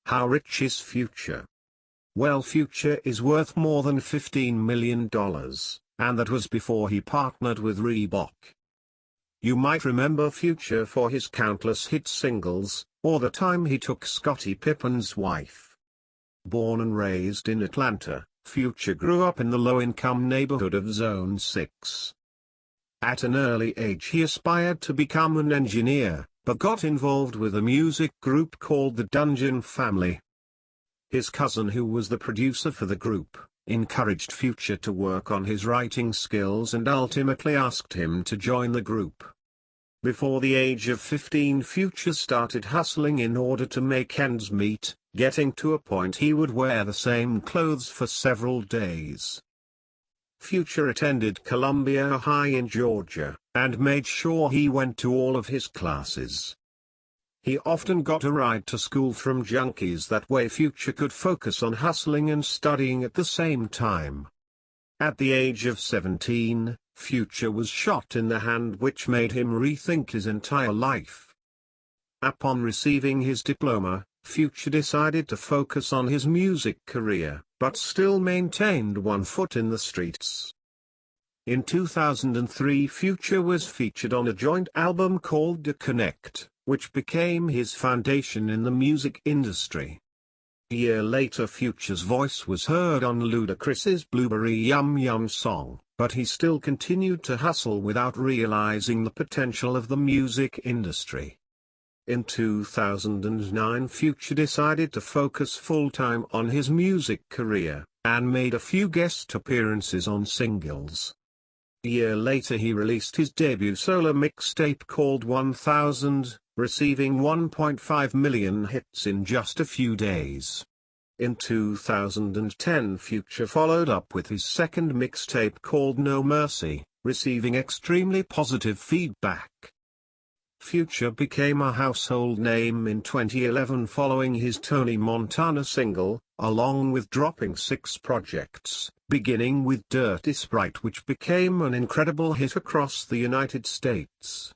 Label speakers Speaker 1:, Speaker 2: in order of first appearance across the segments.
Speaker 1: How rich is Future? Well, Future is worth more than $15 million, and that was before he partnered with Reebok. You might remember Future for his countless hit singles, or the time he took Scottie Pippen's wife. Born and raised in Atlanta, Future grew up in the low-income neighborhood of Zone 6. At an early age he aspired to become an engineer, but got involved with a music group called the Dungeon Family. His cousin, who was the producer for the group, encouraged Future to work on his writing skills and ultimately asked him to join the group. Before the age of 15, Future started hustling in order to make ends meet, getting to a point he would wear the same clothes for several days. Future attended Columbia High in Georgia, and made sure he went to all of his classes. He often got a ride to school from junkies. That way Future could focus on hustling and studying at the same time. At the age of 17, Future was shot in the hand, which made him rethink his entire life. Upon receiving his diploma, Future decided to focus on his music career, but still maintained one foot in the streets. In 2003, Future was featured on a joint album called The Connect, which became his foundation in the music industry. A year later, Future's voice was heard on Ludacris's Blueberry Yum Yum song, but he still continued to hustle without realizing the potential of the music industry. In 2009, Future decided to focus full-time on his music career, and made a few guest appearances on singles. A year later he released his debut solo mixtape called 1000, receiving 1.5 million hits in just a few days. In 2010, Future followed up with his second mixtape called No Mercy, receiving extremely positive feedback. Future became a household name in 2011 following his Tony Montana single, along with dropping 6 projects, beginning with Dirty Sprite, which became an incredible hit across the United States.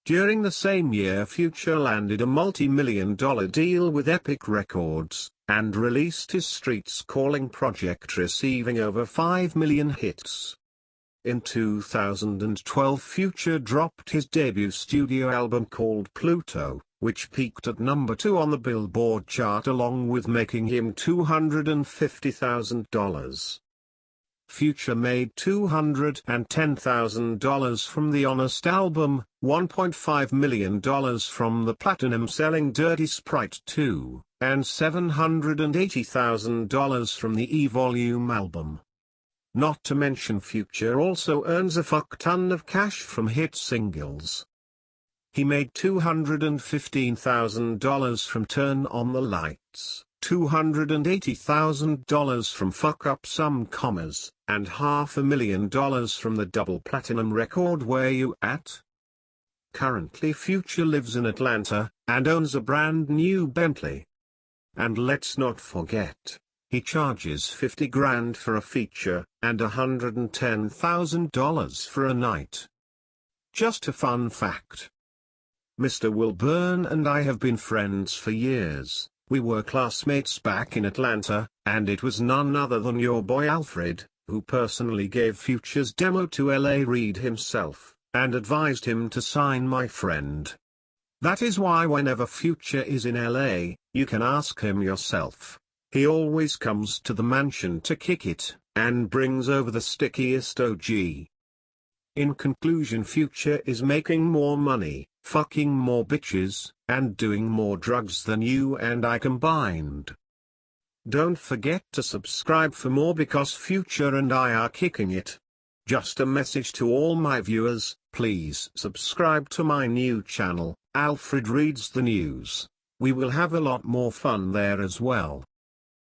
Speaker 1: During the same year, Future landed a multi-million-dollar deal with Epic Records, and released his Streets Calling project, receiving over 5 million hits. In 2012, Future dropped his debut studio album called Pluto, which peaked at number 2 on the Billboard chart, along with making him $250,000. Future made $210,000 from the Honest album, $1.5 million from the platinum-selling Dirty Sprite 2, and $780,000 from the E-Volume album. Not to mention, Future also earns a fuck-ton of cash from hit singles. He made $215,000 from Turn On the Lights, $280,000 from Fuck Up Some Commas, and $500,000 from the double platinum record Where You At? Currently, Future lives in Atlanta, and owns a brand new Bentley. And let's not forget, he charges $50,000 for a feature, and $110,000 for a night. Just a fun fact. Mr. Wilburn and I have been friends for years. We were classmates back in Atlanta, and it was none other than your boy Alfred, who personally gave Future's demo to L.A. Reid himself, and advised him to sign my friend. That is why whenever Future is in L.A., you can ask him yourself. He always comes to the mansion to kick it, and brings over the stickiest OG. In conclusion, Future is making more money, fucking more bitches, and doing more drugs than you and I combined. Don't forget to subscribe for more, because Future and I are kicking it. Just a message to all my viewers, please subscribe to my new channel, Alfred Reads the News. We will have a lot more fun there as well.